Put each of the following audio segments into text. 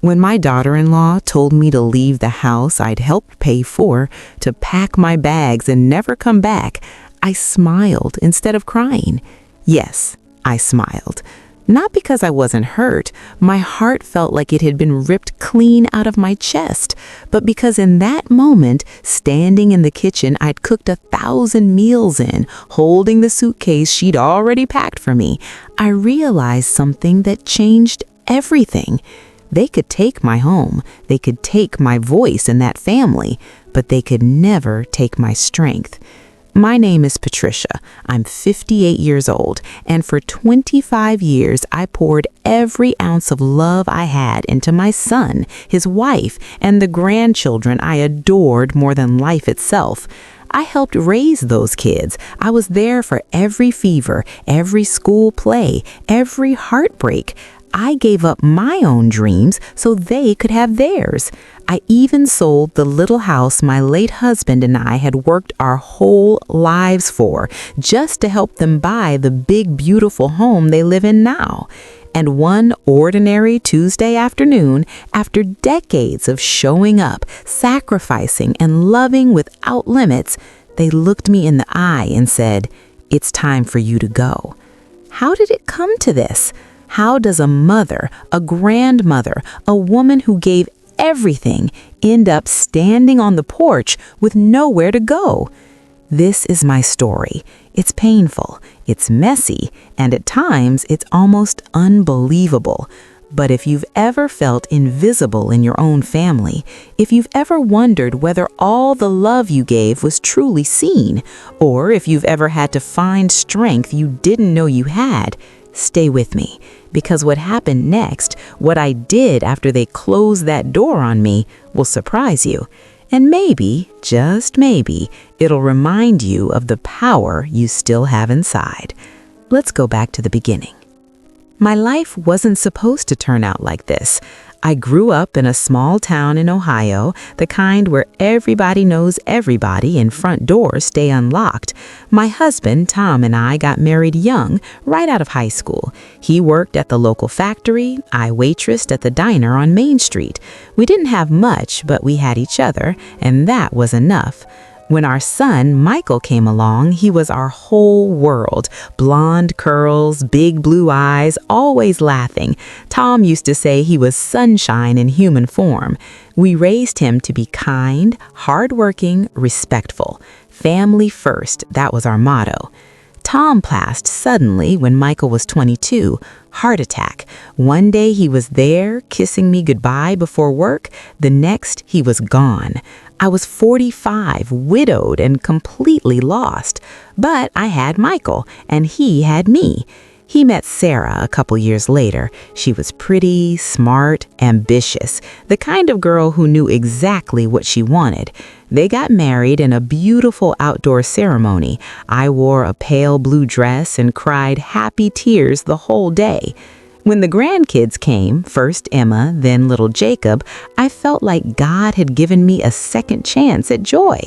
When my daughter-in-law told me to leave the house I'd helped pay for, to pack my bags and never come back, I smiled instead of crying. Yes, I smiled. Not because I wasn't hurt, my heart felt like it had been ripped clean out of my chest, but because in that moment, standing in the kitchen I'd cooked 1,000 meals in, holding the suitcase she'd already packed for me, I realized something that changed everything. They could take my home, they could take my voice in that family, but they could never take my strength. My name is Patricia. I'm 58 years old, and for 25 years I poured every ounce of love I had into my son, his wife, and the grandchildren I adored more than life itself. I helped raise those kids. I was there for every fever, every school play, every heartbreak. I gave up my own dreams so they could have theirs. I even sold the little house my late husband and I had worked our whole lives for, just to help them buy the big, beautiful home they live in now. And one ordinary Tuesday afternoon, after decades of showing up, sacrificing, and loving without limits, they looked me in the eye and said, "It's time for you to go." How did it come to this? How does a mother, a grandmother, a woman who gave everything end up standing on the porch with nowhere to go? This is my story. It's painful, it's messy, and at times it's almost unbelievable. But if you've ever felt invisible in your own family, if you've ever wondered whether all the love you gave was truly seen, or if you've ever had to find strength you didn't know you had, stay with me, because what happened next, what I did after they closed that door on me, will surprise you. And maybe, just maybe, it'll remind you of the power you still have inside. Let's go back to the beginning. My life wasn't supposed to turn out like this. I grew up in a small town in Ohio, the kind where everybody knows everybody and front doors stay unlocked. My husband, Tom, and I got married young, right out of high school. He worked at the local factory, I waitressed at the diner on Main Street. We didn't have much, but we had each other, and that was enough. When our son, Michael, came along, he was our whole world. Blonde curls, big blue eyes, always laughing. Tom used to say he was sunshine in human form. We raised him to be kind, hardworking, respectful. Family first, that was our motto. Tom passed suddenly when Michael was 22. Heart attack. One day he was there, kissing me goodbye before work. The next, he was gone. I was 45, widowed, and completely lost. But I had Michael, and he had me. He met Sarah a couple years later. She was pretty, smart, ambitious, the kind of girl who knew exactly what she wanted. They got married in a beautiful outdoor ceremony. I wore a pale blue dress and cried happy tears the whole day. When the grandkids came, first Emma, then little Jacob, I felt like God had given me a second chance at joy.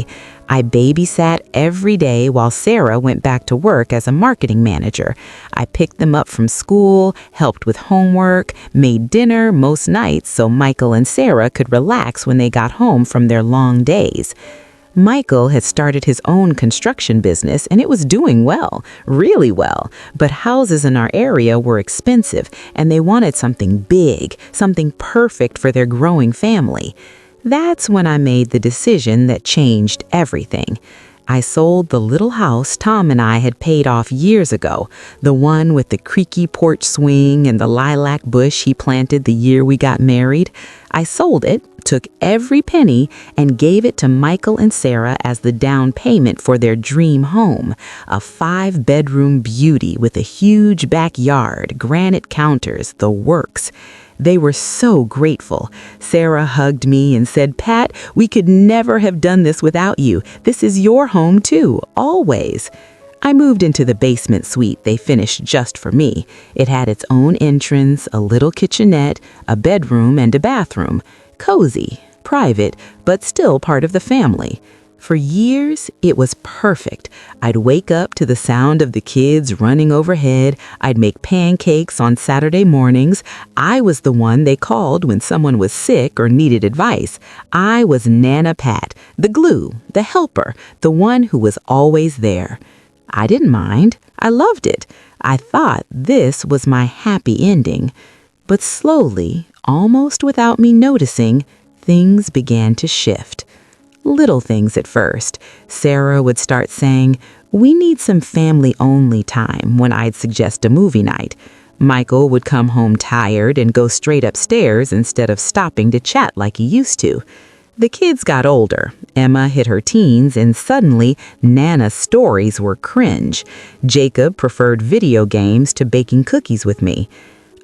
I babysat every day while Sarah went back to work as a marketing manager. I picked them up from school, helped with homework, made dinner most nights so Michael and Sarah could relax when they got home from their long days. Michael had started his own construction business and it was doing well, really well. But houses in our area were expensive and they wanted something big, something perfect for their growing family. That's when I made the decision that changed everything. I sold the little house Tom and I had paid off years ago, the one with the creaky porch swing and the lilac bush he planted the year we got married. I sold it, took every penny, and gave it to Michael and Sarah as the down payment for their dream home, a 5-bedroom beauty with a huge backyard, granite counters, the works. They were so grateful. Sarah hugged me and said, "Pat, we could never have done this without you. This is your home too, always." I moved into the basement suite they finished just for me. It had its own entrance, a little kitchenette, a bedroom, and a bathroom. Cozy, private, but still part of the family. For years, it was perfect. I'd wake up to the sound of the kids running overhead. I'd make pancakes on Saturday mornings. I was the one they called when someone was sick or needed advice. I was Nana Pat, the glue, the helper, the one who was always there. I didn't mind. I loved it. I thought this was my happy ending. But slowly, almost without me noticing, things began to shift. Little things at first. Sarah would start saying, "We need some family-only time," when I'd suggest a movie night. Michael would come home tired and go straight upstairs instead of stopping to chat like he used to. The kids got older. Emma hit her teens, and suddenly Nana's stories were cringe. Jacob preferred video games to baking cookies with me.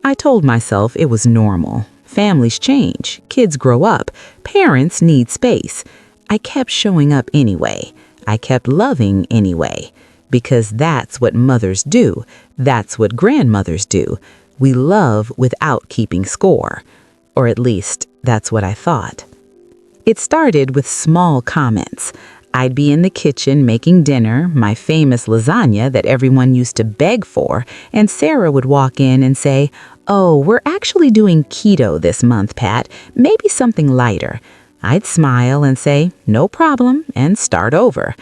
I told myself it was normal. Families change. Kids grow up. Parents need space. I kept showing up anyway. I kept loving anyway. Because that's what mothers do. That's what grandmothers do. We love without keeping score. Or at least, that's what I thought. It started with small comments. I'd be in the kitchen making dinner, my famous lasagna that everyone used to beg for, and Sarah would walk in and say, "Oh, we're actually doing keto this month, Pat. Maybe something lighter." I'd smile and say, "No problem," and start over.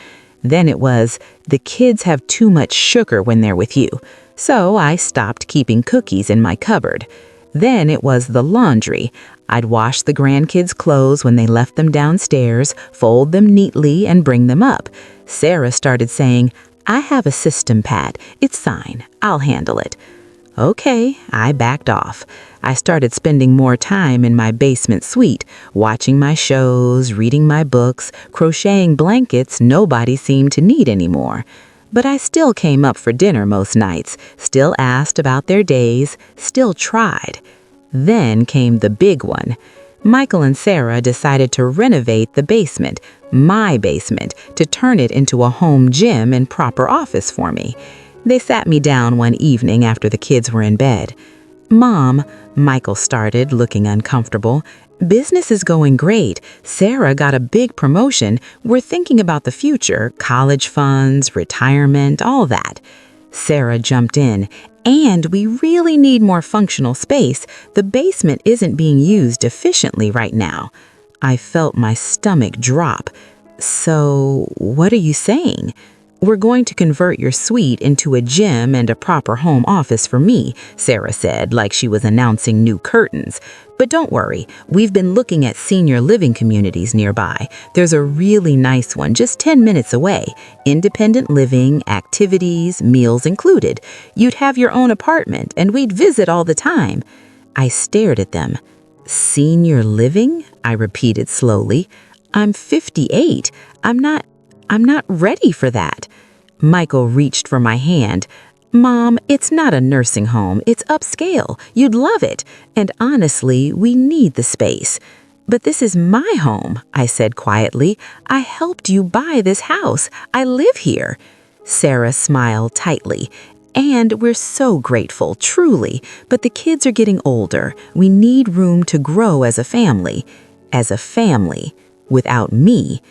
Then it was, "The kids have too much sugar when they're with you." So I stopped keeping cookies in my cupboard. Then it was the laundry. I'd wash the grandkids' clothes when they left them downstairs, fold them neatly, and bring them up. Sarah started saying, "I have a system, Pat. It's fine. I'll handle it." Okay, I backed off. I started spending more time in my basement suite, watching my shows, reading my books, crocheting blankets nobody seemed to need anymore. But I still came up for dinner most nights, still asked about their days, still tried. Then came the big one. Michael and Sarah decided to renovate the basement, my basement, to turn it into a home gym and proper office for me. They sat me down one evening after the kids were in bed. "Mom," Michael started, looking uncomfortable, "business is going great. Sarah got a big promotion. We're thinking about the future, college funds, retirement, all that." Sarah jumped in. "And we really need more functional space. The basement isn't being used efficiently right now." I felt my stomach drop. "So, what are you saying?" "We're going to convert your suite into a gym and a proper home office for me," Sarah said, like she was announcing new curtains. "But don't worry, we've been looking at senior living communities nearby. There's a really nice one just 10 minutes away. Independent living, activities, meals included. You'd have your own apartment, and we'd visit all the time." I stared at them. "Senior living?" I repeated slowly. "I'm 58. I'm not ready for that." Michael reached for my hand. "Mom, it's not a nursing home. It's upscale. You'd love it. And honestly, we need the space." "But this is my home," I said quietly. "I helped you buy this house. I live here." Sarah smiled tightly. "And we're so grateful, truly. But the kids are getting older. We need room to grow as a family." As a family. Without me.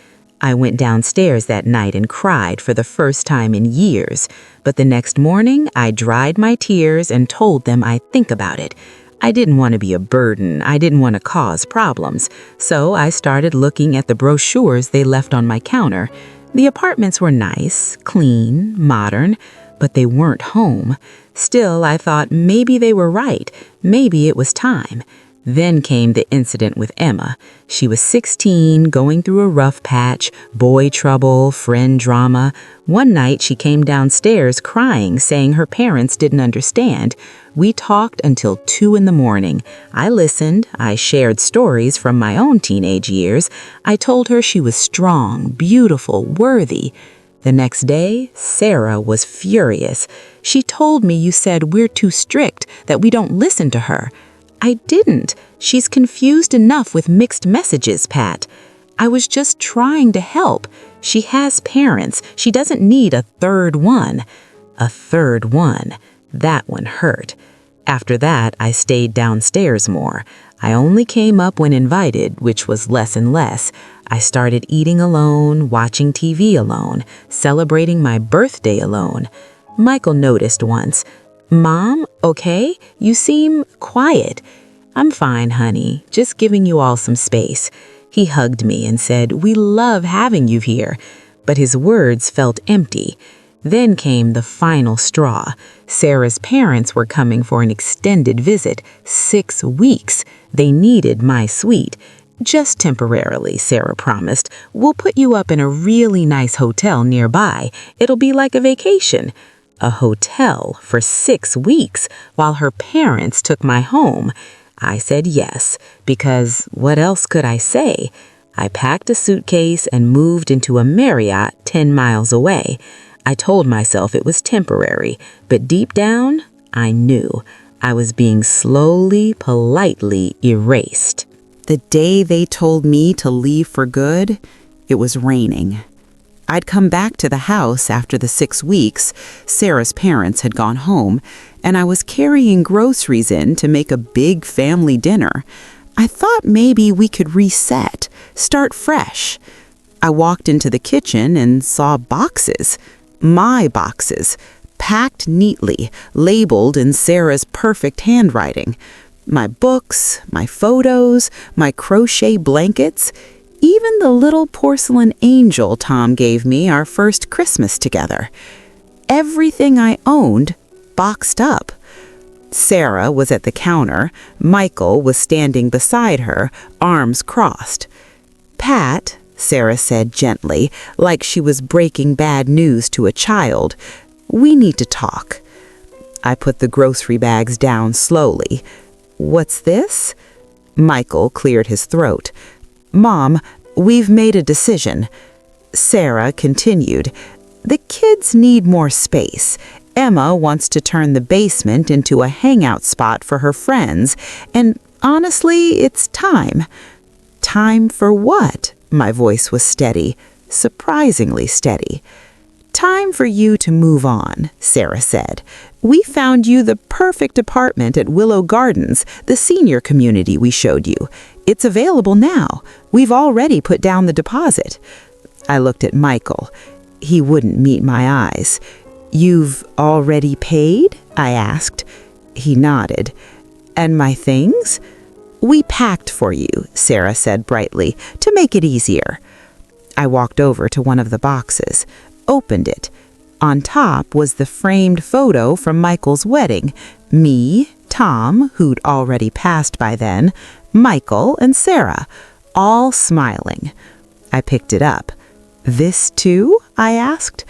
I went downstairs that night and cried for the first time in years. But the next morning, I dried my tears and told them I'd think about it. I didn't want to be a burden. I didn't want to cause problems. So I started looking at the brochures they left on my counter. The apartments were nice, clean, modern, but they weren't home. Still, I thought maybe they were right. Maybe it was time. Then came the incident with Emma. She was 16, going through a rough patch, boy trouble, friend drama. One night she came downstairs crying, saying her parents didn't understand. We talked until 2 in the morning. I listened. I shared stories from my own teenage years. I told her she was strong, beautiful, worthy. The next day, Sarah was furious. She told me you said we're too strict, that we don't listen to her. I didn't. She's confused enough with mixed messages, Pat. I was just trying to help. She has parents. She doesn't need a third one. A third one. That one hurt. After that, I stayed downstairs more. I only came up when invited, which was less and less. I started eating alone, watching TV alone, celebrating my birthday alone. Michael noticed once, "Mom, okay? You seem quiet." "I'm fine, honey, just giving you all some space." He hugged me and said, "We love having you here." But his words felt empty. Then came the final straw. Sarah's parents were coming for an extended visit, 6 weeks. They needed my suite. "Just temporarily," Sarah promised. "We'll put you up in a really nice hotel nearby. It'll be like a vacation." A hotel for 6 weeks while her parents took my home. I said yes, because what else could I say? I packed a suitcase and moved into a Marriott 10 miles away. I told myself it was temporary, but deep down, I knew I was being slowly, politely erased. The day they told me to leave for good, it was raining. I'd come back to the house after the 6 weeks. Sarah's parents had gone home, and I was carrying groceries in to make a big family dinner. I thought maybe we could reset, start fresh. I walked into the kitchen and saw boxes. My boxes, packed neatly, labeled in Sarah's perfect handwriting. My books, my photos, my crochet blankets, even the little porcelain angel Tom gave me our first Christmas together. Everything I owned, boxed up. Sarah was at the counter. Michael was standing beside her, arms crossed. "Pat," Sarah said gently, like she was breaking bad news to a child, "we need to talk." I put the grocery bags down slowly. "What's this?" Michael cleared his throat. "Mom, we've made a decision." Sarah continued, "The kids need more space. Emma wants to turn the basement into a hangout spot for her friends, and honestly, it's time." "Time for what?" My voice was steady, surprisingly steady. "Time for you to move on," Sarah said. "We found you the perfect apartment at Willow Gardens, the senior community we showed you. It's available now. We've already put down the deposit." I looked at Michael. He wouldn't meet my eyes. "You've already paid?" I asked. He nodded. "And my things?" "We packed for you," Sarah said brightly, "to make it easier." I walked over to one of the boxes, opened it. On top was the framed photo from Michael's wedding. Me, Tom, who'd already passed by then, Michael, and Sarah, all smiling. I picked it up. "This too?" I asked.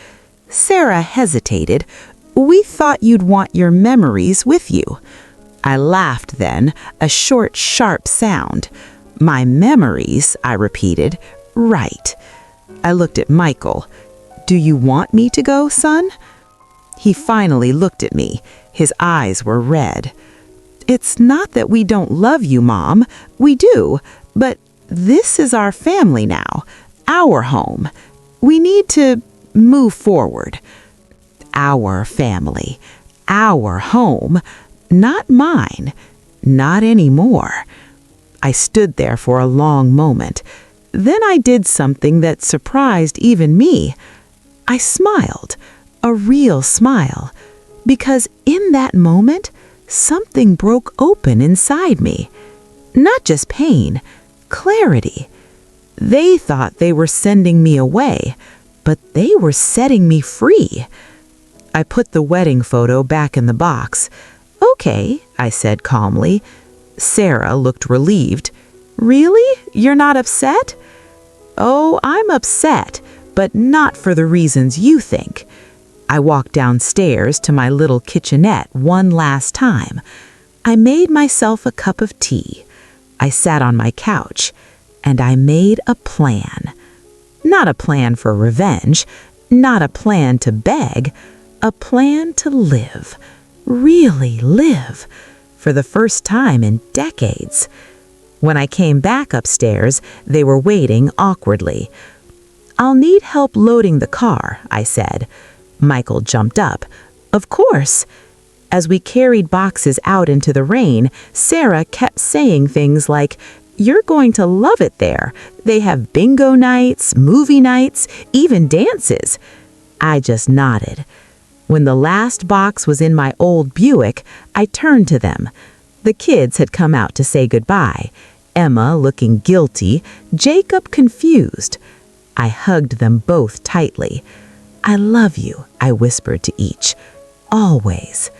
Sarah hesitated. "We thought you'd want your memories with you." I laughed then, a short, sharp sound. "My memories," I repeated. "Right." I looked at Michael. "Do you want me to go, son?" He finally looked at me. His eyes were red. "It's not that we don't love you, Mom. We do. But this is our family now. Our home. We need to move forward." Our family. Our home. Not mine. Not anymore. I stood there for a long moment. Then I did something that surprised even me. I smiled, a real smile, because in that moment, something broke open inside me. Not just pain, clarity. They thought they were sending me away, but they were setting me free. I put the wedding photo back in the box. "Okay," I said calmly. Sarah looked relieved. "Really? You're not upset?" "Oh, I'm upset, but not for the reasons you think." I walked downstairs to my little kitchenette one last time. I made myself a cup of tea. I sat on my couch, and I made a plan. Not a plan for revenge, not a plan to beg, a plan to live. Really live, for the first time in decades. When I came back upstairs, they were waiting awkwardly. "I'll need help loading the car," I said. Michael jumped up. "Of course." As we carried boxes out into the rain, Sarah kept saying things like, "You're going to love it there. They have bingo nights, movie nights, even dances." I just nodded. When the last box was in my old Buick, I turned to them. The kids had come out to say goodbye. Emma looking guilty, Jacob confused. I hugged them both tightly. "I love you," I whispered to each. "Always."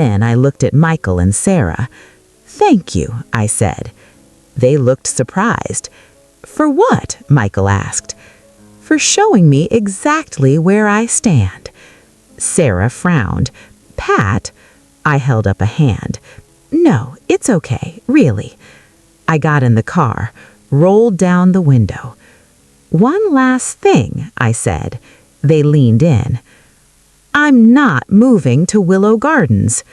Then I looked at Michael and Sarah. "Thank you," I said. They looked surprised. "For what?" Michael asked. "For showing me exactly where I stand." Sarah frowned. "Pat," I held up a hand. "No, it's okay, really." I got in the car, rolled down the window. "One last thing," I said. They leaned in. "I'm not moving to Willow Gardens."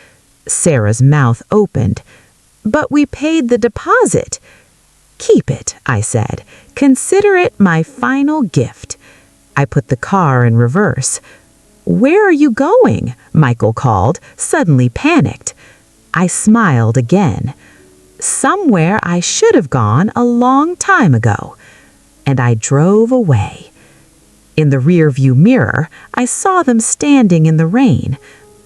Sarah's mouth opened. "But we paid the deposit." "Keep it," I said. "Consider it my final gift." I put the car in reverse. "Where are you going?" Michael called, suddenly panicked. I smiled again. "Somewhere I should have gone a long time ago." And I drove away. In the rearview mirror, I saw them standing in the rain,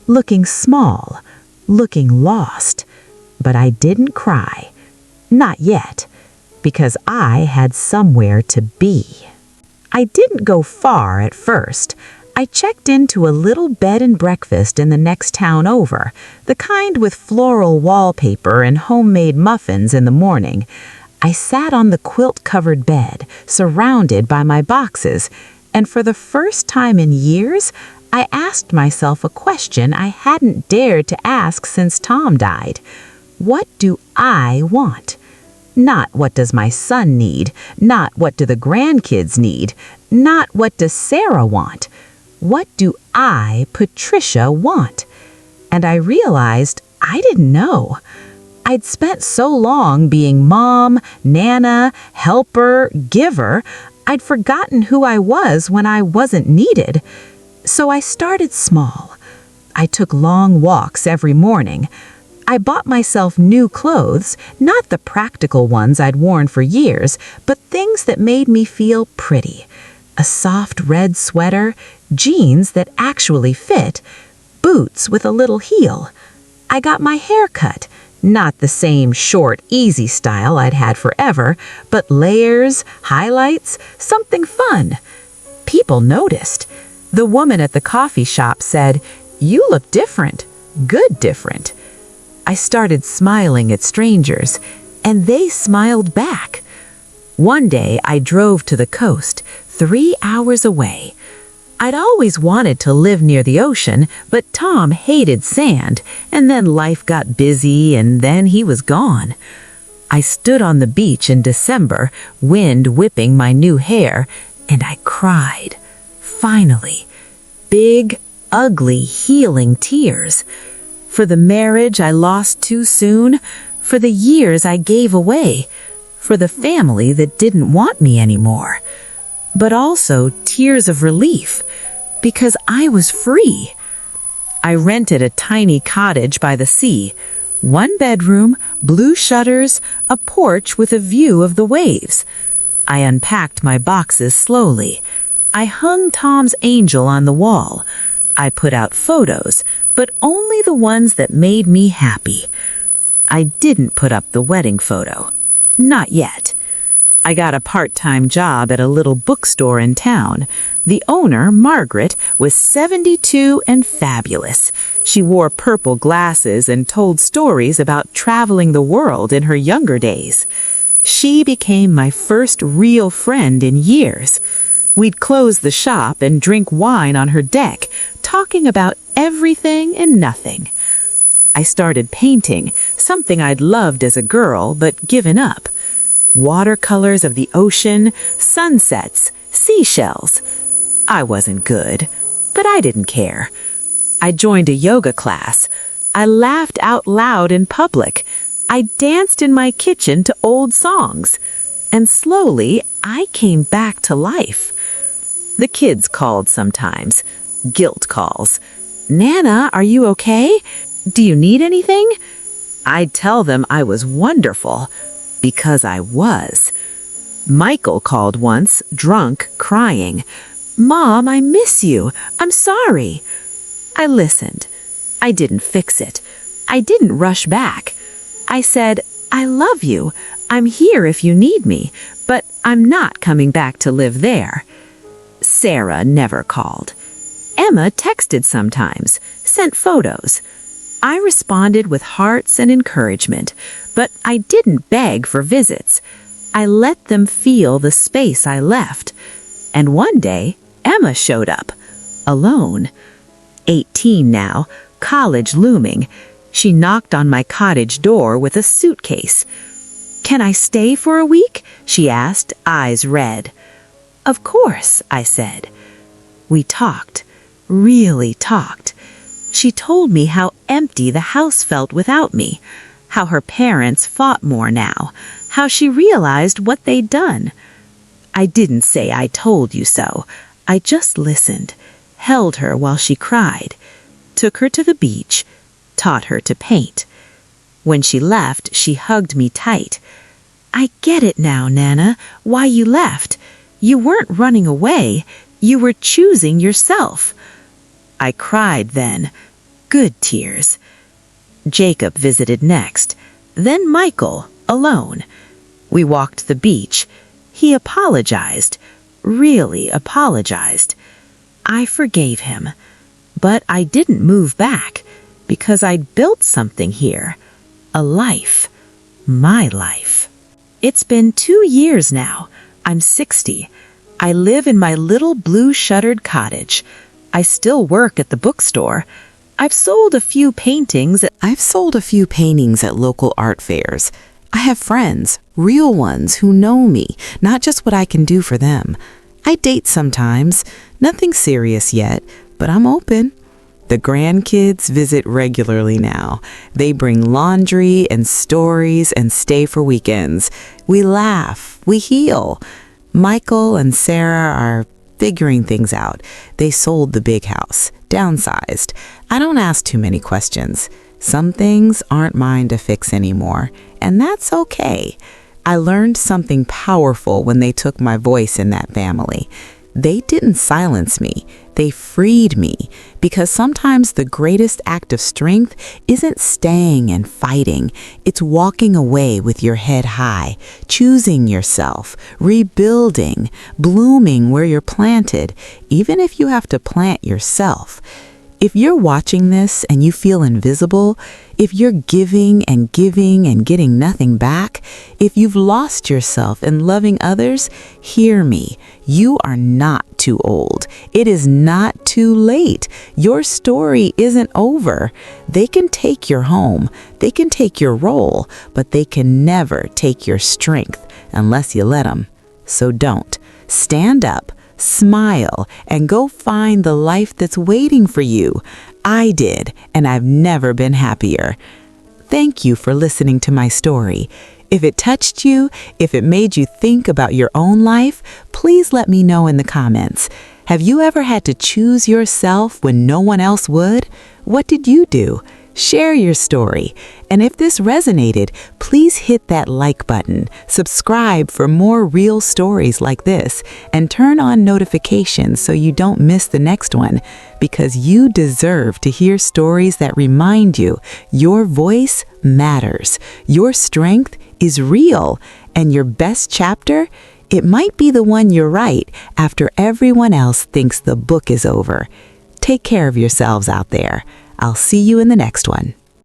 looking small, looking lost. But I didn't cry. Not yet, because I had somewhere to be. I didn't go far at first. I checked into a little bed and breakfast in the next town over, the kind with floral wallpaper and homemade muffins in the morning. I sat on the quilt-covered bed, surrounded by my boxes, and for the first time in years, I asked myself a question I hadn't dared to ask since Tom died. What do I want? Not what does my son need, not what do the grandkids need, not what does Sarah want. What do I, Patricia, want? And I realized I didn't know. I'd spent so long being mom, nana, helper, giver, I'd forgotten who I was when I wasn't needed. So I started small. I took long walks every morning. I bought myself new clothes, not the practical ones I'd worn for years, but things that made me feel pretty. A soft red sweater, jeans that actually fit, boots with a little heel. I got my hair cut, not the same short, easy style I'd had forever, but layers, highlights, something fun. People noticed. The woman at the coffee shop said, "You look different, good different." I started smiling at strangers, and they smiled back. One day I drove to the coast, 3 hours away. I'd always wanted to live near the ocean, but Tom hated sand, and then life got busy, and then he was gone. I stood on the beach in December, wind whipping my new hair, and I cried. Finally. Big, ugly, healing tears. For the marriage I lost too soon, for the years I gave away, for the family that didn't want me anymore. But also tears of relief, because I was free. I rented a tiny cottage by the sea, 1 bedroom, blue shutters, a porch with a view of the waves. I unpacked my boxes slowly. I hung Tom's angel on the wall. I put out photos, but only the ones that made me happy. I didn't put up the wedding photo. Not yet. I got a part-time job at a little bookstore in town. The owner, Margaret, was 72 and fabulous. She wore purple glasses and told stories about traveling the world in her younger days. She became my first real friend in years. We'd close the shop and drink wine on her deck, talking about everything and nothing. I started painting, something I'd loved as a girl but given up. Watercolors of the ocean, sunsets, seashells. I wasn't good, but I didn't care. I joined a yoga class. I laughed out loud in public. I danced in my kitchen to old songs. And slowly, I came back to life. The kids called sometimes. Guilt calls. "Nana, are you okay?" Do you need anything? I'd tell them I was wonderful, because I was. Michael called once, drunk, crying. "Mom, I miss you. I'm sorry." I listened. I didn't fix it. I didn't rush back. I said, "I love you. I'm here if you need me, but I'm not coming back to live there." Sarah never called. Emma texted sometimes, sent photos. I responded with hearts and encouragement, but I didn't beg for visits. I let them feel the space I left. And one day, Emma showed up, alone. 18 now, college looming. She knocked on my cottage door with a suitcase. "Can I stay for a week?" she asked, eyes red. "Of course," I said. We talked, really talked. She told me how empty the house felt without me, how her parents fought more now, how she realized what they'd done. I didn't say I told you so. I just listened, held her while she cried, took her to the beach, taught her to paint. When she left, she hugged me tight. "I get it now, Nana, why you left. You weren't running away. You were choosing yourself." I cried then, good tears. Jacob visited next, then Michael, alone. We walked the beach. He apologized, really apologized. I forgave him, but I didn't move back because I'd built something here, a life, my life. It's been 2 years now. I'm 60. I live in my little blue-shuttered cottage. I still work at the bookstore. I've sold a few paintings at local art fairs. I have friends, real ones who know me, not just what I can do for them. I date sometimes, nothing serious yet, but I'm open. The grandkids visit regularly now. They bring laundry and stories and stay for weekends. We laugh, we heal. Michael and Sarah are figuring things out. They sold the big house, downsized. I don't ask too many questions. Some things aren't mine to fix anymore, and that's okay. I learned something powerful when they took my voice in that family. They didn't silence me. They freed me, because sometimes the greatest act of strength isn't staying and fighting. It's walking away with your head high, choosing yourself, rebuilding, blooming where you're planted, even if you have to plant yourself. If you're watching this and you feel invisible, if you're giving and getting nothing back, if you've lost yourself in loving others, hear me. You are not too old. It is not too late. Your story isn't over. They can take your home. They can take your role, but they can never take your strength unless you let them. So don't. Stand up. Smile and go find the life that's waiting for you. I did, and I've never been happier. Thank you for listening to my story. If it touched you, if it made you think about your own life, please let me know in the comments. Have you ever had to choose yourself when no one else would? What did you do? Share your story. And if this resonated, please hit that like button, subscribe for more real stories like this, and turn on notifications so you don't miss the next one, because you deserve to hear stories that remind you your voice matters, your strength is real, and your best chapter, it might be the one you write after everyone else thinks the book is over. Take care of yourselves out there. I'll see you in the next one.